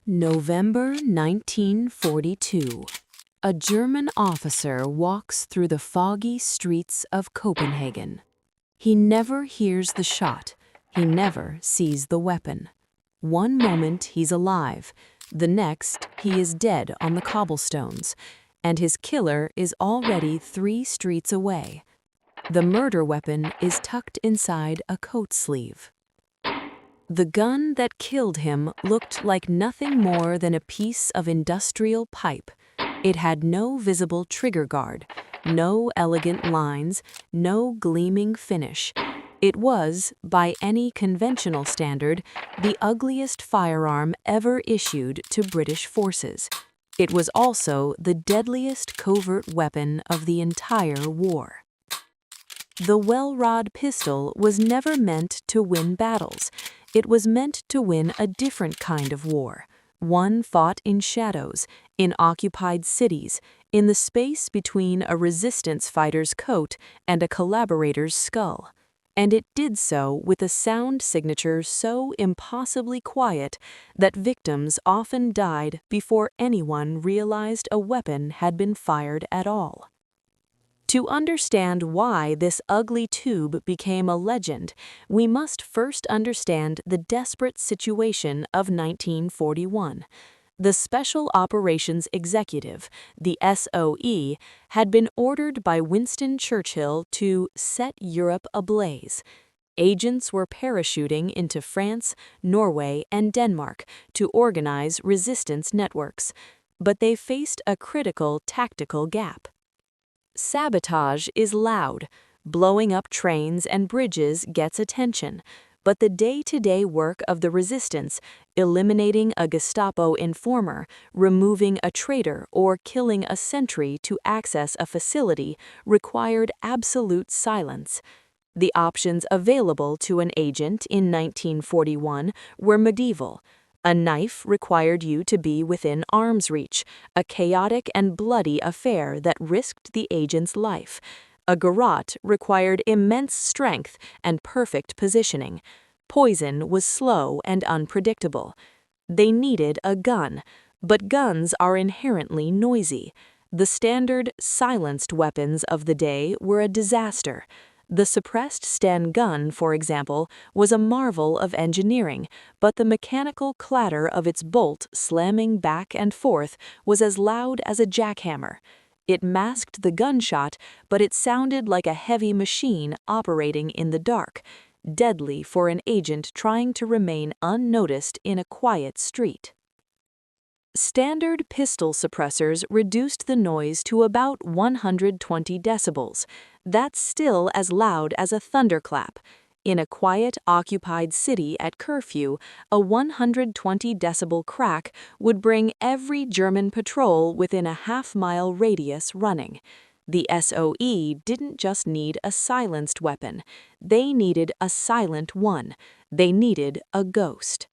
November 1942. A German officer walks through the foggy streets of Copenhagen. He never hears the shot. He never sees the weapon. One moment he's alive, the next he is dead on the cobblestones, and his killer is already 3 streets away. The murder weapon is tucked inside a coat sleeve. The gun that killed him looked like nothing more than a piece of industrial pipe. It had no visible trigger guard, no elegant lines, no gleaming finish. It was, by any conventional standard, the ugliest firearm ever issued to British forces. It was also the deadliest covert weapon of the entire war. The Welrod pistol was never meant to win battles. It was meant to win a different kind of war, one fought in shadows, in occupied cities, in the space between a resistance fighter's coat and a collaborator's skull. And it did so with a sound signature so impossibly quiet that victims often died before anyone realized a weapon had been fired at all. To understand why this ugly tube became a legend, we must first understand the desperate situation of 1941. The Special Operations Executive, the SOE, had been ordered by Winston Churchill to set Europe ablaze. Agents were parachuting into France, Norway, and Denmark to organize resistance networks, but they faced a critical tactical gap. Sabotage is loud. Blowing up trains and bridges gets attention, but the day-to-day work of the resistance, eliminating a Gestapo informer, removing a traitor, or killing a sentry to access a facility, required absolute silence. The options available to an agent in 1941 were medieval. A knife required you to be within arm's reach, a chaotic and bloody affair that risked the agent's life. A garrote required immense strength and perfect positioning. Poison was slow and unpredictable. They needed a gun, but guns are inherently noisy. The standard, silenced weapons of the day were a disaster. The suppressed Sten gun, for example, was a marvel of engineering, but the mechanical clatter of its bolt slamming back and forth was as loud as a jackhammer. It masked the gunshot, but it sounded like a heavy machine operating in the dark, deadly for an agent trying to remain unnoticed in a quiet street. Standard pistol suppressors reduced the noise to about 120 decibels. That's still as loud as a thunderclap. In a quiet, occupied city at curfew, a 120 decibel crack would bring every German patrol within a half-mile radius running. The SOE didn't just need a silenced weapon. They needed a silent one. They needed a ghost.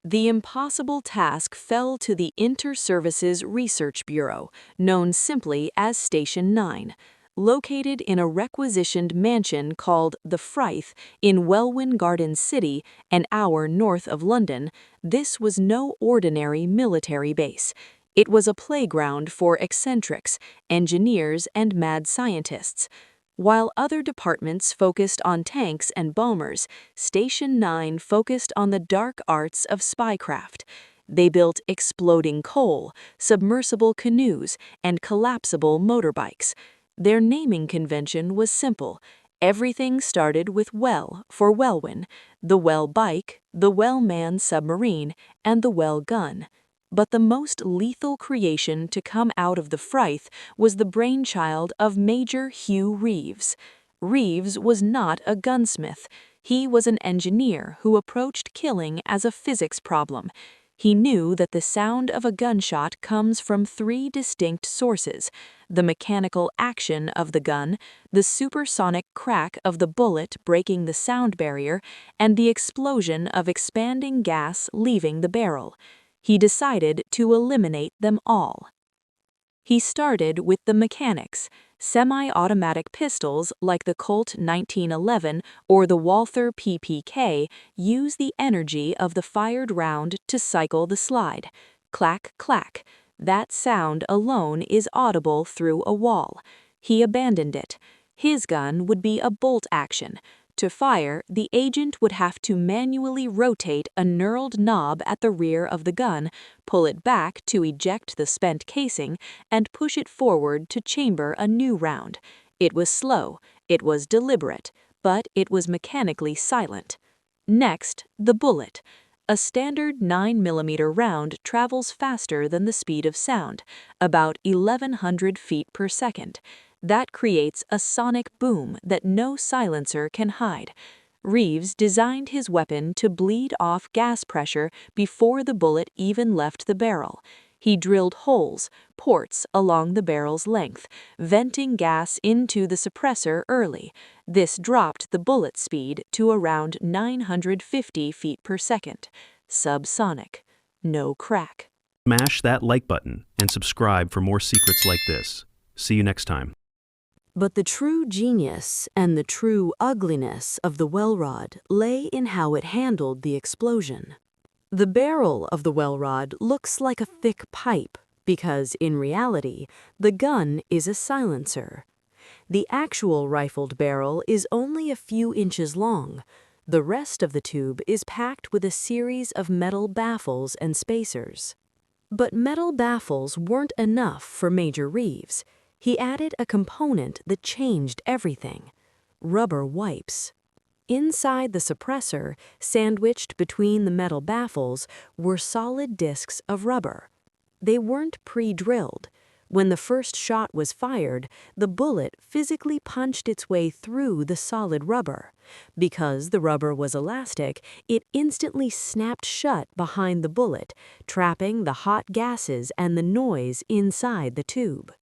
The impossible task fell to the Inter-Services Research Bureau, known simply as Station 9. Located in a requisitioned mansion called the Frith in Welwyn Garden City, an hour north of London, this was no ordinary military base. It was a playground for eccentrics, engineers, and mad scientists. While other departments focused on tanks and bombers, Station 9 focused on the dark arts of spycraft. They built exploding coal, submersible canoes, and collapsible motorbikes. Their naming convention was simple. Everything started with Well for Welwyn, the Well bike, the Well man submarine, and the Well gun. But the most lethal creation to come out of the Frith was the brainchild of Major Hugh Reeves. Reeves was not a gunsmith. He was an engineer who approached killing as a physics problem. He knew that the sound of a gunshot comes from 3 distinct sources: the mechanical action of the gun, the supersonic crack of the bullet breaking the sound barrier, and the explosion of expanding gas leaving the barrel. He decided to eliminate them all. He started with the mechanics. Semi-automatic pistols like the Colt 1911 or the Walther PPK use the energy of the fired round to cycle the slide. Clack, clack. That sound alone is audible through a wall. He abandoned it. His gun would be a bolt action. To fire, the agent would have to manually rotate a knurled knob at the rear of the gun, pull it back to eject the spent casing, and push it forward to chamber a new round. It was slow, it was deliberate, but it was mechanically silent. Next, the bullet. A standard 9mm round travels faster than the speed of sound, about 1,100 feet per second. That creates a sonic boom that no silencer can hide. Reeves designed his weapon to bleed off gas pressure before the bullet even left the barrel. He drilled holes, ports along the barrel's length, venting gas into the suppressor early. This dropped the bullet speed to around 950 feet per second. Subsonic. No crack. Smash that like button and subscribe for more secrets like this. See you next time. But the true genius and the true ugliness of the Welrod lay in how it handled the explosion. The barrel of the Welrod looks like a thick pipe because, in reality, the gun is a silencer. The actual rifled barrel is only a few inches long. The rest of the tube is packed with a series of metal baffles and spacers. But metal baffles weren't enough for Major Reeves. He added a component that changed everything: rubber wipes. Inside the suppressor, sandwiched between the metal baffles, were solid discs of rubber. They weren't pre-drilled. When the first shot was fired, the bullet physically punched its way through the solid rubber. Because the rubber was elastic, it instantly snapped shut behind the bullet, trapping the hot gases and the noise inside the tube.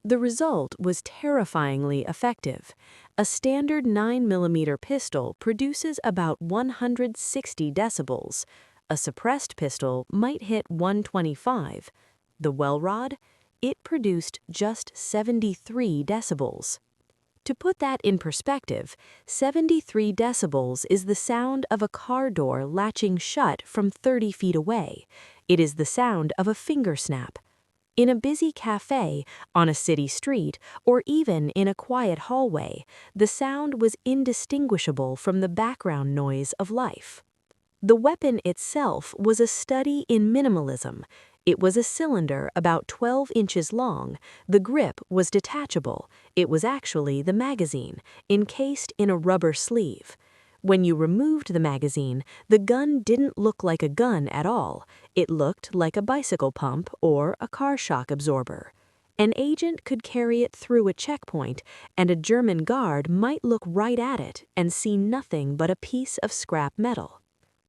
The result was terrifyingly effective. A standard 9mm pistol produces about 160 decibels. A suppressed pistol might hit 125. The Welrod? It produced just 73 decibels. To put that in perspective, 73 decibels is the sound of a car door latching shut from 30 feet away. It is the sound of a finger snap. In a busy cafe, on a city street, or even in a quiet hallway, the sound was indistinguishable from the background noise of life. The weapon itself was a study in minimalism. It was a cylinder about 12 inches long. The grip was detachable. It was actually the magazine, encased in a rubber sleeve. When you removed the magazine, the gun didn't look like a gun at all. It looked like a bicycle pump or a car shock absorber. An agent could carry it through a checkpoint, and a German guard might look right at it and see nothing but a piece of scrap metal.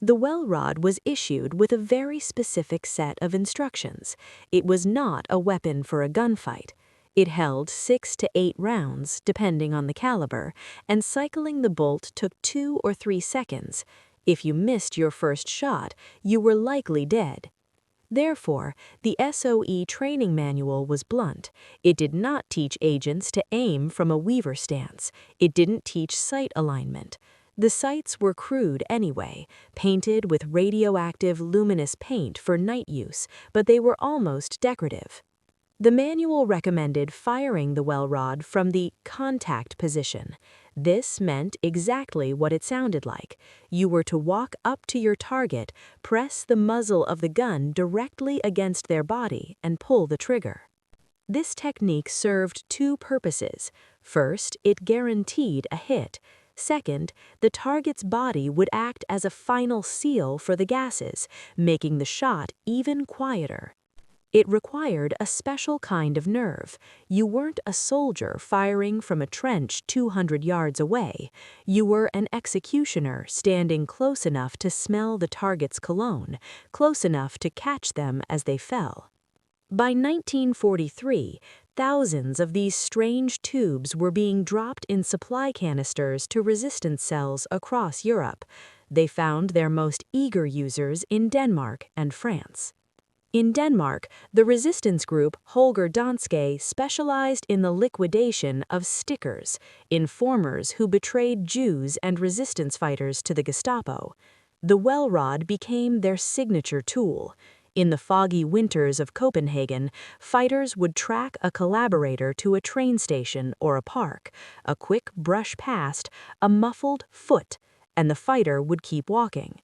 The Welrod was issued with a very specific set of instructions. It was not a weapon for a gunfight. It held 6 to 8 rounds, depending on the caliber, and cycling the bolt took 2 or 3 seconds. If you missed your first shot, you were likely dead. Therefore, the SOE training manual was blunt. It did not teach agents to aim from a Weaver stance. It didn't teach sight alignment. The sights were crude anyway, painted with radioactive luminous paint for night use, but they were almost decorative. The manual recommended firing the Welrod from the contact position. This meant exactly what it sounded like. You were to walk up to your target, press the muzzle of the gun directly against their body, and pull the trigger. This technique served 2 purposes. First, it guaranteed a hit. Second, the target's body would act as a final seal for the gases, making the shot even quieter. It required a special kind of nerve. You weren't a soldier firing from a trench 200 yards away. You were an executioner standing close enough to smell the target's cologne, close enough to catch them as they fell. By 1943, thousands of these strange tubes were being dropped in supply canisters to resistance cells across Europe. They found their most eager users in Denmark and France. In Denmark, the resistance group Holger Danske specialized in the liquidation of stickers, informers who betrayed Jews and resistance fighters to the Gestapo. The Welrod became their signature tool. In the foggy winters of Copenhagen, fighters would track a collaborator to a train station or a park, a quick brush past, a muffled foot, and the fighter would keep walking.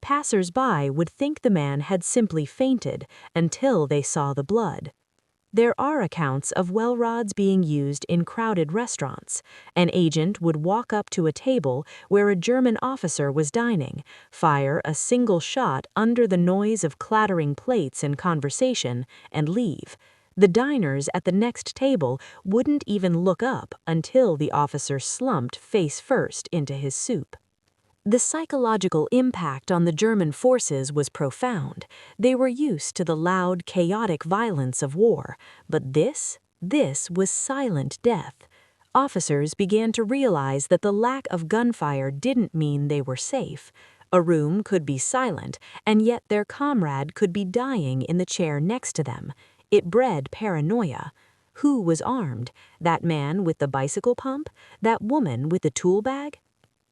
Passers-by would think the man had simply fainted until they saw the blood. There are accounts of Welrods being used in crowded restaurants. An agent would walk up to a table where a German officer was dining, fire a single shot under the noise of clattering plates and conversation, and leave. The diners at the next table wouldn't even look up until the officer slumped face first into his soup. The psychological impact on the German forces was profound. They were used to the loud, chaotic violence of war, but this was silent death. Officers began to realize that the lack of gunfire didn't mean they were safe. A room could be silent, and yet their comrade could be dying in the chair next to them. It bred paranoia. Who was armed? That man with the bicycle pump? That woman with the tool bag?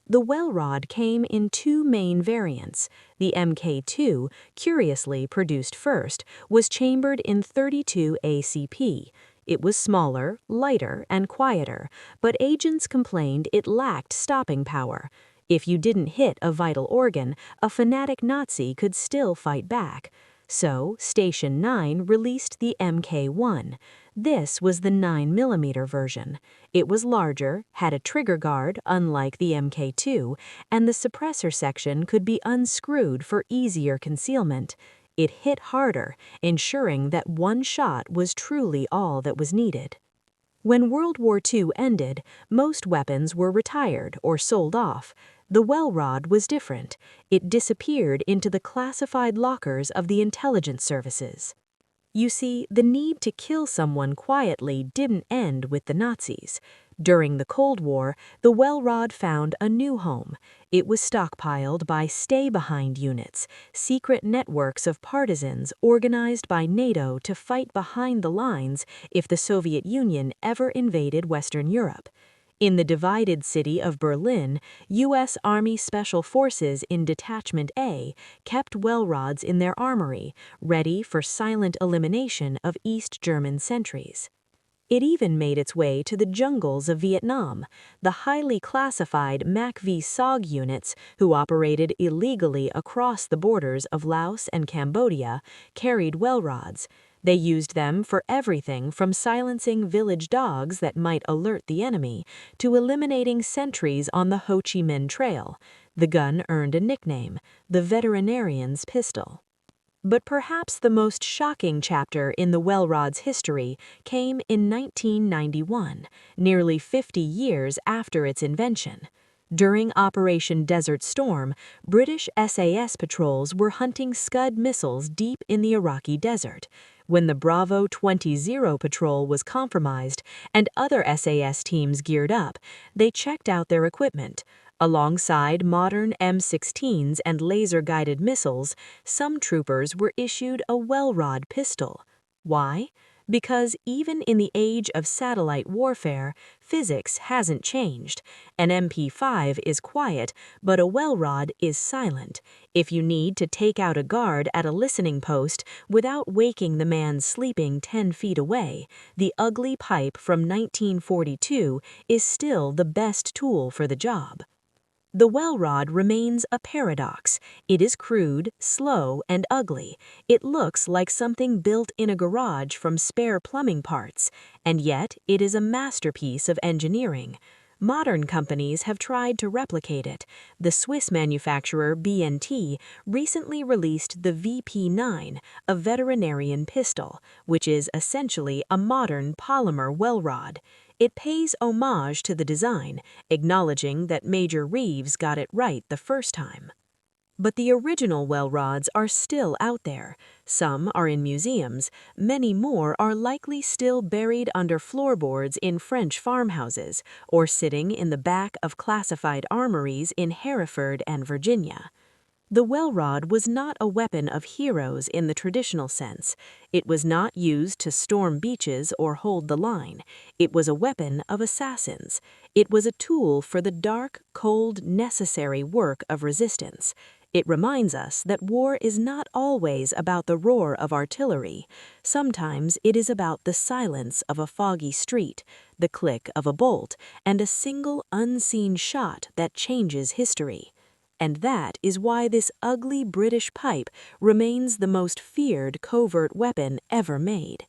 The Welrod came in two main variants. The Mk2, curiously produced first, was chambered in 32 ACP. It was smaller, lighter, and quieter, but agents complained it lacked stopping power. If you didn't hit a vital organ, a fanatic Nazi could still fight back. So, Station 9 released the Mk1. This was the 9mm version. It was larger, had a trigger guard unlike the Mk2, and the suppressor section could be unscrewed for easier concealment. It hit harder, ensuring that one shot was truly all that was needed. When World War II ended, most weapons were retired or sold off. The Welrod was different. It disappeared into the classified lockers of the intelligence services. You see, the need to kill someone quietly didn't end with the Nazis. During the Cold War, the Welrod found a new home. It was stockpiled by stay-behind units, secret networks of partisans organized by NATO to fight behind the lines if the Soviet Union ever invaded Western Europe. In the divided city of Berlin, U.S. Army Special Forces in Detachment A kept Welrods in their armory, ready for silent elimination of East German sentries. It even made its way to the jungles of Vietnam. The highly classified MACV SOG units, who operated illegally across the borders of Laos and Cambodia, carried Welrods. They used them for everything from silencing village dogs that might alert the enemy to eliminating sentries on the Ho Chi Minh Trail. The gun earned a nickname, the veterinarian's pistol. But perhaps the most shocking chapter in the Welrod's history came in 1991, nearly 50 years after its invention. During Operation Desert Storm, British SAS patrols were hunting Scud missiles deep in the Iraqi desert. When the Bravo 20-0 patrol was compromised and other SAS teams geared up, they checked out their equipment. Alongside modern M16s and laser-guided missiles, some troopers were issued a Welrod pistol. Why? Because even in the age of satellite warfare, physics hasn't changed. An MP5 is quiet, but a Welrod is silent. If you need to take out a guard at a listening post without waking the man sleeping 10 feet away, the ugly pipe from 1942 is still the best tool for the job. The Welrod remains a paradox. It is crude, slow, and ugly. It looks like something built in a garage from spare plumbing parts, and yet it is a masterpiece of engineering. Modern companies have tried to replicate it. The Swiss manufacturer B&T recently released the VP9, a veterinarian pistol, which is essentially a modern polymer Welrod. It pays homage to the design, acknowledging that Major Reeves got it right the first time. But the original Welrods are still out there. Some are in museums, many more are likely still buried under floorboards in French farmhouses or sitting in the back of classified armories in Hereford and Virginia. The Welrod was not a weapon of heroes in the traditional sense. It was not used to storm beaches or hold the line. It was a weapon of assassins. It was a tool for the dark, cold, necessary work of resistance. It reminds us that war is not always about the roar of artillery. Sometimes it is about the silence of a foggy street, the click of a bolt, and a single unseen shot that changes history. And that is why this ugly British pipe remains the most feared covert weapon ever made.